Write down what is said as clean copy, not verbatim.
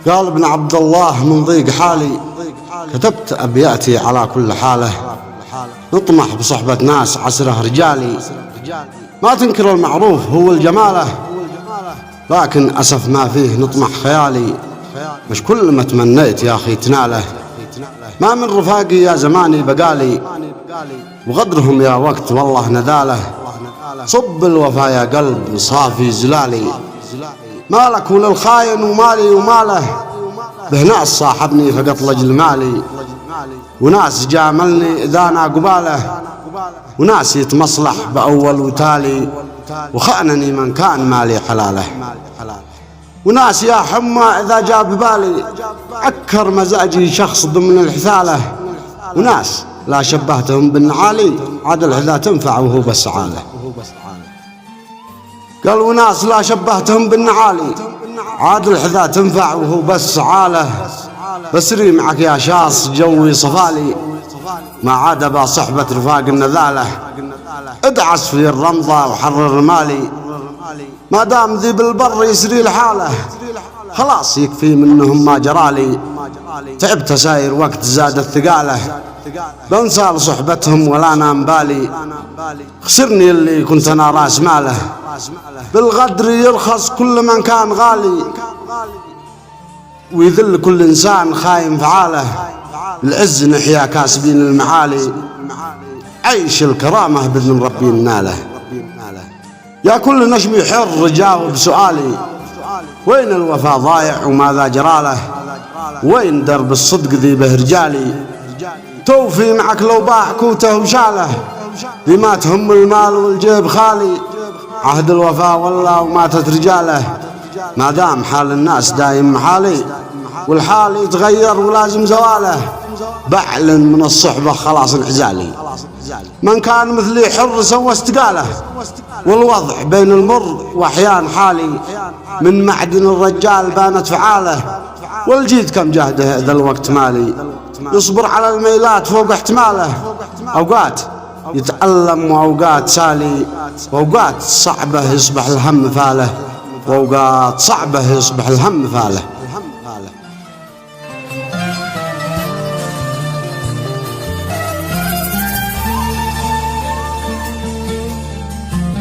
قال ابن عبد الله من ضيق حالي كتبت أبياتي على كل حالة، نطمح بصحبة ناس عسره رجالي، ما تنكر المعروف هو الجماله، لكن أسف ما فيه نطمح خيالي، مش كل ما تمنيت يا أخي تناله، ما من رفاقي يا زماني بقالي، وغدرهم يا وقت والله نداله، صب الوفا يا قلب صافي زلالي، مالك وللخاين ومالي وماله، به ناس صاحبني فقط لجل مالي، وناس جاملني إذانا قباله، وناس يتمصلح بأول وتالي، وخانني من كان مالي حلاله، وناس يا حمى إذا جاب بالي عكر مزاجي شخص ضمن الحثالة، وناس لا شبهتهم بالنعالي عاد الحذا تنفع وهو بس عاله. قال وناس لا شبهتهم بالنعالي عاد الحذا تنفع وهو بس عاله، بسري معك يا شاص جوي صفالي، ما عاد با صحبة رفاق النذالة، ادعس في الرمضة وحرر مالي، ما دام ذي بالبر يسري لحاله، خلاص يكفي منهم ما جرالي، تعبت ساير وقت زاد الثقاله، بنسى لصحبتهم ولا نام بالي، خسرني اللي كنت انا راس ماله، بالغدر يرخص كل من كان غالي، ويذل كل انسان خاين فعاله، العز نحيا كاسبين المعالي، عيش الكرامة بإذن ربي ناله. يا كل نشمي حر جاوب سؤالي، وين الوفا ضايع وماذا جراله، وين درب الصدق ذي به رجالي، توفي معك لو باع كوته وشاله، بما تهم المال والجيب خالي، عهد الوفا والله وماتت رجاله، ما دام حال الناس دايم محالي، والحال يتغير ولازم زواله، بعلن من الصحبة خلاص انعزالي، من كان مثلي حر سوى استقاله، والوضع بين المر واحيان حالي، من معدن الرجال بانت فعاله، والجيد كم جهده ذا الوقت مالي، يصبر على الميلات فوق احتماله، اوقات يتألم واوقات سالي، واوقات صعبه يصبح الهم فاله، واوقات صعبه يصبح الهم فاله.